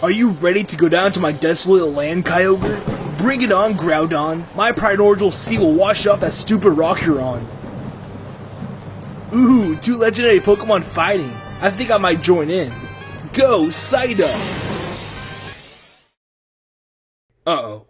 Are you ready to go down to my desolate land, Kyogre? Bring it on, Groudon. My primordial sea will wash off that stupid rock you're on. Ooh, two legendary Pokemon fighting. I think I might join in. Go, Psyduck! Uh-oh.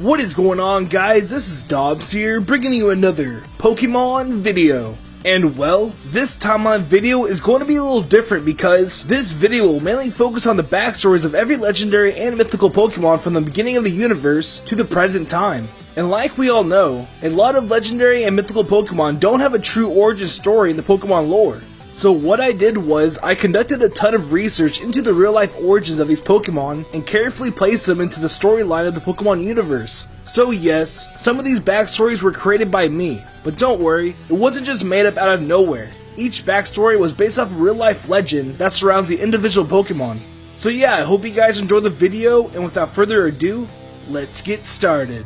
What is going on, guys? This is Dobbs here, bringing you another Pokemon video. And well, this timeline video is going to be a little different because this video will mainly focus on the backstories of every legendary and mythical Pokemon from the beginning of the universe to the present time. And like we all know, a lot of legendary and mythical Pokemon don't have a true origin story in the Pokemon lore. So what I did was, I conducted a ton of research into the real life origins of these Pokemon and carefully placed them into the storyline of the Pokemon universe. So yes, some of these backstories were created by me, but don't worry, it wasn't just made up out of nowhere. Each backstory was based off of real life legend that surrounds the individual Pokemon. So yeah, I hope you guys enjoyed the video, and without further ado, let's get started.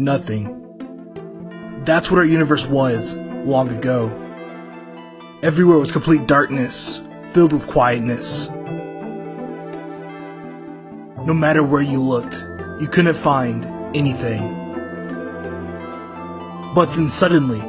Nothing. That's what our universe was, long ago. Everywhere was complete darkness, filled with quietness. No matter where you looked, you couldn't find anything. But then suddenly,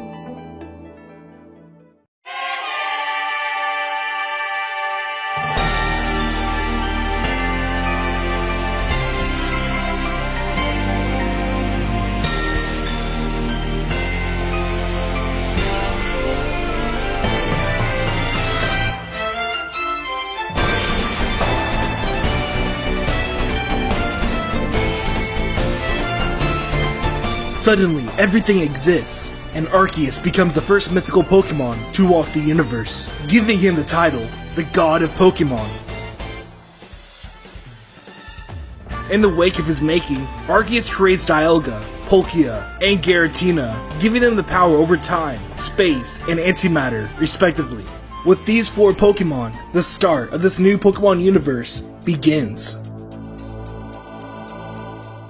everything exists, and Arceus becomes the first mythical Pokemon to walk the universe, giving him the title, the God of Pokemon. In the wake of his making, Arceus creates Dialga, Palkia, and Giratina, giving them the power over time, space, and antimatter, respectively. With these four Pokemon, the start of this new Pokemon universe begins.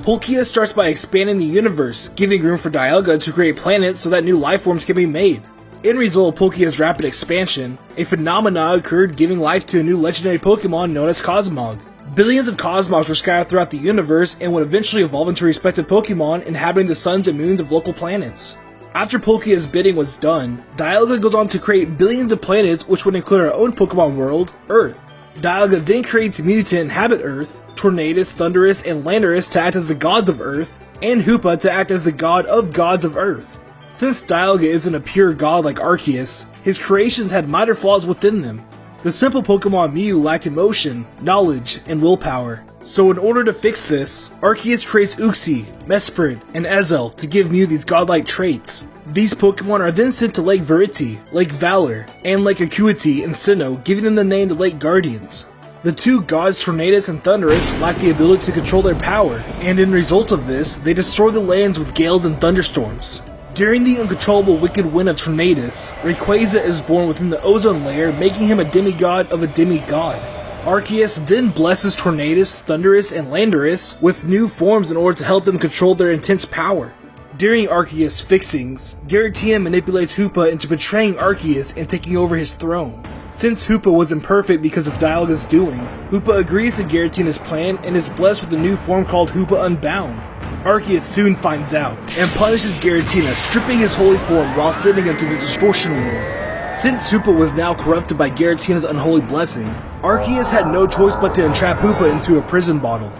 Palkia starts by expanding the universe, giving room for Dialga to create planets so that new life forms can be made. In result of Palkia's rapid expansion, a phenomena occurred giving life to a new legendary Pokemon known as Cosmog. Billions of Cosmogs were scattered throughout the universe and would eventually evolve into respective Pokemon inhabiting the suns and moons of local planets. After Palkia's bidding was done, Dialga goes on to create billions of planets, which would include our own Pokemon world, Earth. Dialga then creates Mew to inhabit Earth, Tornadus, Thundurus, and Landorus to act as the gods of Earth, and Hoopa to act as the god of gods of Earth. Since Dialga isn't a pure god like Arceus, his creations had minor flaws within them. The simple Pokemon Mew lacked emotion, knowledge, and willpower. So in order to fix this, Arceus creates Uxie, Mesprit, and Ezel to give Mew these godlike traits. These Pokemon are then sent to Lake Verity, Lake Valor, and Lake Acuity in Sinnoh, giving them the name the Lake Guardians. The two gods Tornadus and Thundurus lack the ability to control their power, and in result of this, they destroy the lands with gales and thunderstorms. During the uncontrollable wicked wind of Tornadus, Rayquaza is born within the ozone layer, making him a demigod of a demigod. Arceus then blesses Tornadus, Thundurus, and Landorus with new forms in order to help them control their intense power. During Arceus' fixings, Giratina manipulates Hoopa into betraying Arceus and taking over his throne. Since Hoopa was imperfect because of Dialga's doing, Hoopa agrees to Giratina's plan and is blessed with a new form called Hoopa Unbound. Arceus soon finds out, and punishes Giratina, stripping his holy form while sending him to the Distortion World. Since Hoopa was now corrupted by Giratina's unholy blessing, Arceus had no choice but to entrap Hoopa into a prison bottle.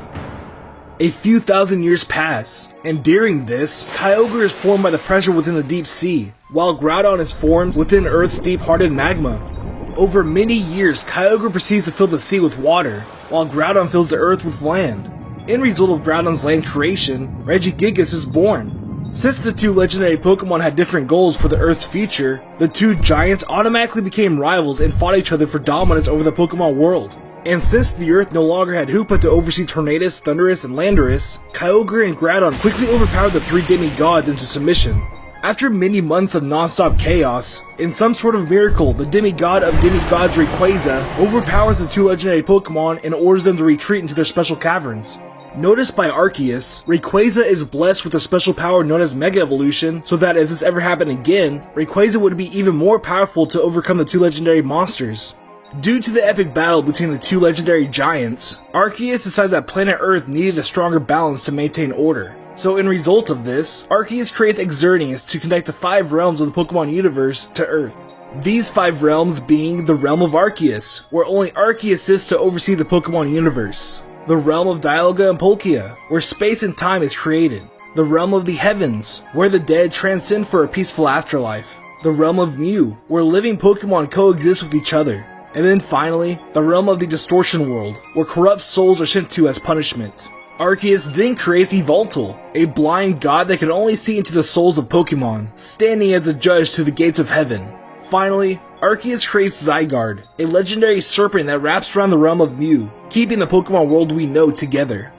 A few thousand years pass, and during this, Kyogre is formed by the pressure within the deep sea, while Groudon is formed within Earth's deep-hearted magma. Over many years, Kyogre proceeds to fill the sea with water, while Groudon fills the earth with land. In result of Groudon's land creation, Regigigas is born. Since the two legendary Pokemon had different goals for the Earth's future, the two giants automatically became rivals and fought each other for dominance over the Pokemon world. And since the Earth no longer had Hoopa to oversee Tornadus, Thundurus, and Landorus, Kyogre and Groudon quickly overpowered the three demigods into submission. After many months of non-stop chaos, in some sort of miracle, the demigod of demigods Rayquaza overpowers the two legendary Pokemon and orders them to retreat into their special caverns. Noticed by Arceus, Rayquaza is blessed with a special power known as Mega Evolution, so that if this ever happened again, Rayquaza would be even more powerful to overcome the two legendary monsters. Due to the epic battle between the two legendary giants, Arceus decides that planet Earth needed a stronger balance to maintain order. So in result of this, Arceus creates Xerneas to connect the 5 realms of the Pokemon universe to Earth. These 5 realms being the Realm of Arceus, where only Arceus sits to oversee the Pokemon universe. The Realm of Dialga and Palkia, where space and time is created. The Realm of the Heavens, where the dead transcend for a peaceful afterlife. The Realm of Mew, where living Pokemon coexist with each other. And then finally, the Realm of the Distortion World, where corrupt souls are sent to as punishment. Arceus then creates Yveltal, a blind god that can only see into the souls of Pokemon, standing as a judge to the gates of heaven. Finally, Arceus creates Zygarde, a legendary serpent that wraps around the realm of Mew, keeping the Pokemon world we know together.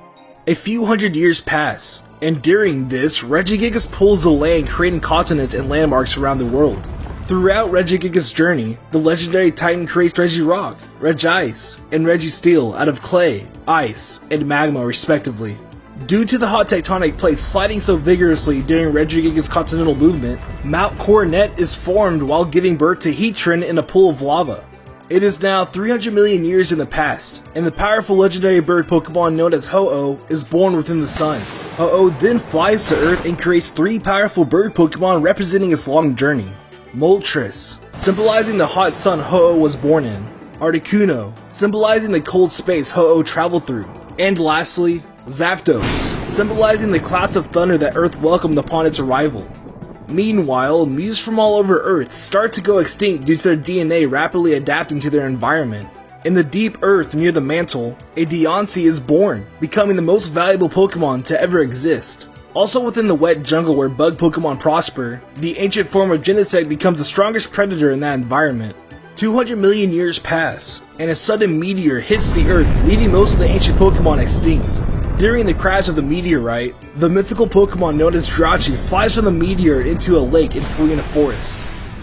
A few hundred years pass, and during this, Regigigas pulls the land, creating continents and landmarks around the world. Throughout Regigigas' journey, the legendary Titan creates Regirock, Regice, and Registeel out of clay, ice, and magma respectively. Due to the hot tectonic plates sliding so vigorously during Regigigas' continental movement, Mount Coronet is formed while giving birth to Heatran in a pool of lava. It is now 300 million years in the past, and the powerful legendary bird Pokemon known as Ho-Oh is born within the sun. Ho-Oh then flies to Earth and creates 3 powerful bird Pokemon representing its long journey. Moltres, symbolizing the hot sun Ho-Oh was born in. Articuno, symbolizing the cold space Ho-Oh traveled through. And lastly, Zapdos, symbolizing the clouds of thunder that Earth welcomed upon its arrival. Meanwhile, Mews from all over Earth start to go extinct due to their DNA rapidly adapting to their environment. In the deep Earth near the mantle, a Deontay is born, becoming the most valuable Pokemon to ever exist. Also within the wet jungle where bug Pokemon prosper, the ancient form of Genesect becomes the strongest predator in that environment. 200 million years pass, and a sudden meteor hits the Earth, leaving most of the ancient Pokemon extinct. During the crash of the meteorite, the mythical Pokemon known as Jirachi flies from the meteor into a lake in Furina Forest.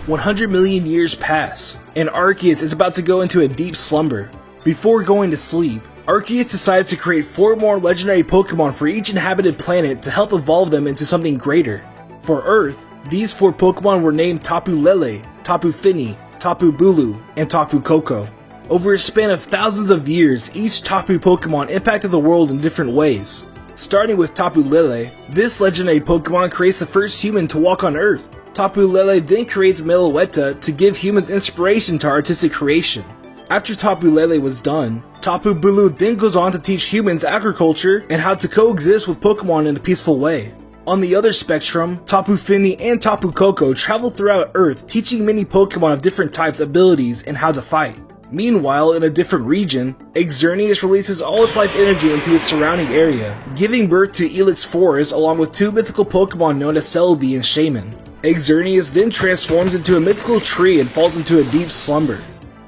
100 million years pass, and Arceus is about to go into a deep slumber. Before going to sleep, Arceus decides to create 4 more legendary Pokemon for each inhabited planet to help evolve them into something greater. For Earth, these 4 Pokemon were named Tapu Lele, Tapu Fini, Tapu Bulu, and Tapu Koko. Over a span of thousands of years, each Tapu Pokemon impacted the world in different ways. Starting with Tapu Lele, this legendary Pokemon creates the first human to walk on Earth. Tapu Lele then creates Meloetta to give humans inspiration to artistic creation. After Tapu Lele was done, Tapu Bulu then goes on to teach humans agriculture and how to coexist with Pokemon in a peaceful way. On the other spectrum, Tapu Fini and Tapu Koko travel throughout Earth, teaching many Pokemon of different types, abilities, and how to fight. Meanwhile, in a different region, Xerneas releases all its life energy into its surrounding area, giving birth to Ilex Forest along with 2 mythical Pokemon known as Celebi and Shaman. Xerneas then transforms into a mythical tree and falls into a deep slumber.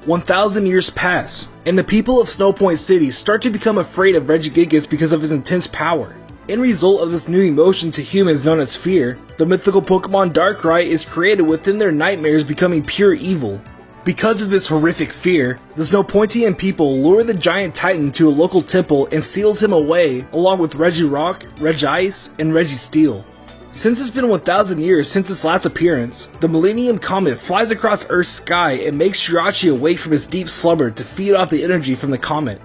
1,000 years pass, and the people of Snow Point City start to become afraid of Regigigas because of his intense power. In result of this new emotion to humans known as fear, the mythical Pokemon Darkrai is created within their nightmares, becoming pure evil. Because of this horrific fear, the Snowpointian people lure the giant Titan to a local temple and seals him away along with Regirock, Regice, and Registeel. Since it's been 1,000 years since its last appearance, the Millennium Comet flies across Earth's sky and makes Jirachi awake from his deep slumber to feed off the energy from the comet.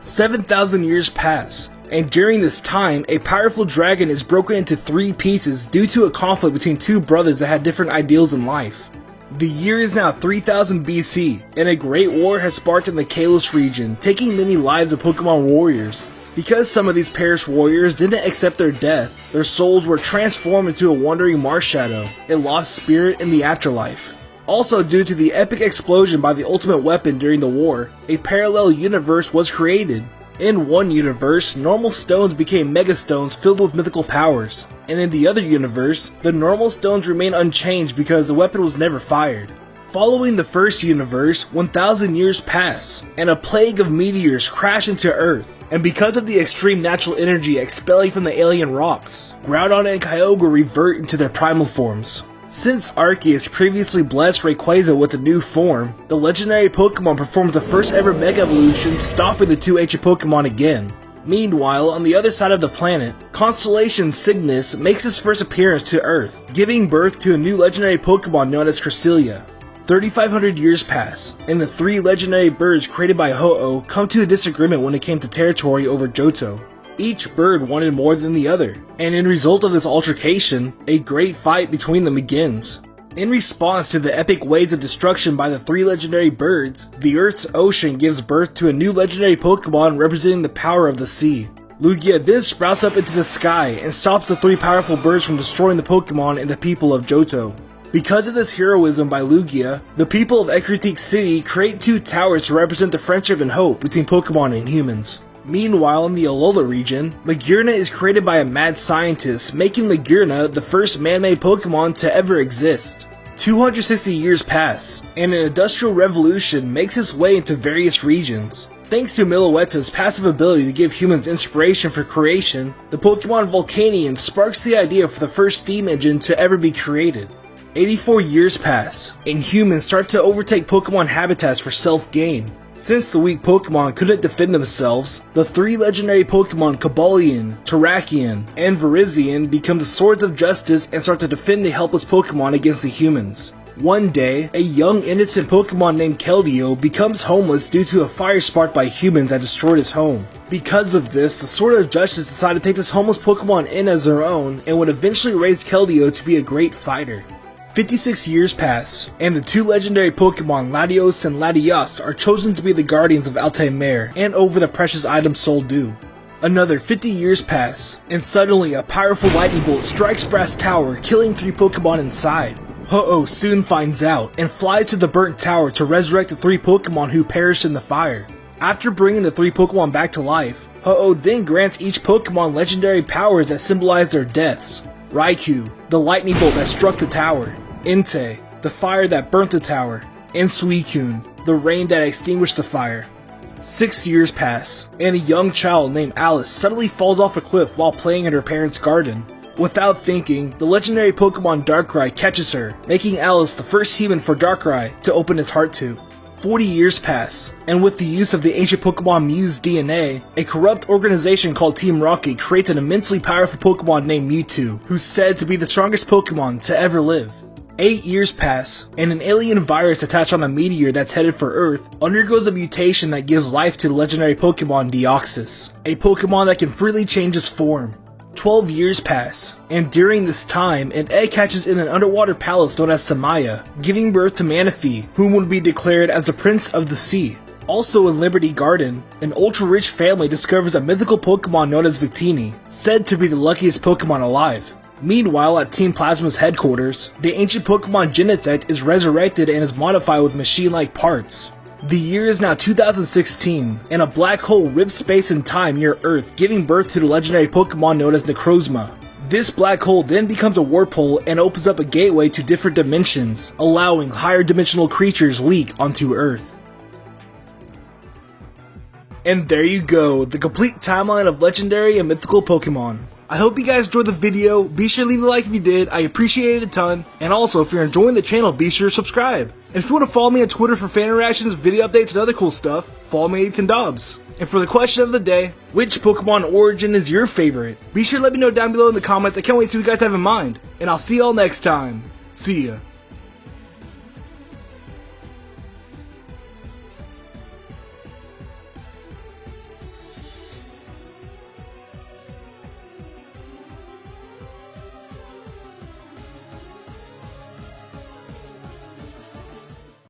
7,000 years pass, and during this time, a powerful dragon is broken into 3 pieces due to a conflict between 2 brothers that had different ideals in life. The year is now 3000 BC, and a great war has sparked in the Kalos region, taking many lives of Pokemon warriors. Because some of these perished warriors didn't accept their death, their souls were transformed into a wandering Marshadow, a lost spirit in the afterlife. Also due to the epic explosion by the ultimate weapon during the war, a parallel universe was created. In one universe, normal stones became Mega Stones filled with mythical powers, and in the other universe, the normal stones remain unchanged because the weapon was never fired. Following the first universe, 1,000 years pass, and a plague of meteors crash into Earth. And because of the extreme natural energy expelling from the alien rocks, Groudon and Kyogre revert into their primal forms. Since Arceus previously blessed Rayquaza with a new form, the legendary Pokemon performs the first ever Mega Evolution, stopping the two ancient Pokemon again. Meanwhile, on the other side of the planet, Constellation Cygnus makes his first appearance to Earth, giving birth to a new legendary Pokemon known as Cresselia. 3,500 years pass, and the three legendary birds created by Ho-Oh come to a disagreement when it came to territory over Johto. Each bird wanted more than the other, and in result of this altercation, a great fight between them begins. In response to the epic waves of destruction by the three legendary birds, the Earth's ocean gives birth to a new legendary Pokemon representing the power of the sea. Lugia then sprouts up into the sky and stops the three powerful birds from destroying the Pokemon and the people of Johto. Because of this heroism by Lugia, the people of Ecruteak City create two towers to represent the friendship and hope between Pokemon and humans. Meanwhile, in the Alola region, Magearna is created by a mad scientist, making Magearna the first man-made Pokemon to ever exist. 260 years pass, and an industrial revolution makes its way into various regions. Thanks to Miloetta's passive ability to give humans inspiration for creation, the Pokemon Volcanion sparks the idea for the first steam engine to ever be created. 84 years pass, and humans start to overtake Pokemon habitats for self-gain. Since the weak Pokemon couldn't defend themselves, the three legendary Pokemon Cobalion, Terrakion, and Virizion become the swords of justice and start to defend the helpless Pokemon against the humans. One day, a young innocent Pokemon named Keldeo becomes homeless due to a fire sparked by humans that destroyed his home. Because of this, the Sword of Justice decided to take this homeless Pokemon in as their own and would eventually raise Keldeo to be a great fighter. 56 years pass, and the two legendary Pokemon Latios and Latias are chosen to be the guardians of Altair and over the precious item Soul Dew. Another 50 years pass, and suddenly a powerful lightning bolt strikes Brass Tower, killing three Pokemon inside. Ho-Oh soon finds out, and flies to the burnt tower to resurrect the three Pokemon who perished in the fire. After bringing the three Pokemon back to life, Ho-Oh then grants each Pokemon legendary powers that symbolize their deaths. Raikou, the lightning bolt that struck the tower. Entei, the fire that burnt the tower. And Suicune, the rain that extinguished the fire. 6 years pass, and a young child named Alice suddenly falls off a cliff while playing in her parents' garden. Without thinking, the legendary Pokemon Darkrai catches her, making Alice the first human for Darkrai to open his heart to. 40 years pass, and with the use of the ancient Pokemon Mew's DNA, a corrupt organization called Team Rocket creates an immensely powerful Pokemon named Mewtwo, who's said to be the strongest Pokemon to ever live. 8 years pass, and an alien virus attached on a meteor that's headed for Earth undergoes a mutation that gives life to the legendary Pokemon Deoxys, a Pokemon that can freely change its form. 12 years pass, and during this time, an egg hatches in an underwater palace known as Samaya, giving birth to Manaphy, whom would be declared as the Prince of the Sea. Also in Liberty Garden, an ultra-rich family discovers a mythical Pokemon known as Victini, said to be the luckiest Pokemon alive. Meanwhile, at Team Plasma's headquarters, the ancient Pokemon Genesect is resurrected and is modified with machine-like parts. The year is now 2016, and a black hole rifts space and time near Earth, giving birth to the legendary Pokemon known as Necrozma. This black hole then becomes a warp hole and opens up a gateway to different dimensions, allowing higher dimensional creatures leak onto Earth. And there you go, the complete timeline of legendary and mythical Pokemon. I hope you guys enjoyed the video. Be sure to leave a like if you did, I appreciate it a ton. And also, if you're enjoying the channel, be sure to subscribe. And if you want to follow me on Twitter for fan interactions, video updates, and other cool stuff, follow me at EthanDobbs. And for the question of the day, which Pokemon origin is your favorite? Be sure to let me know down below in the comments. I can't wait to see what you guys have in mind. And I'll see y'all next time. See ya.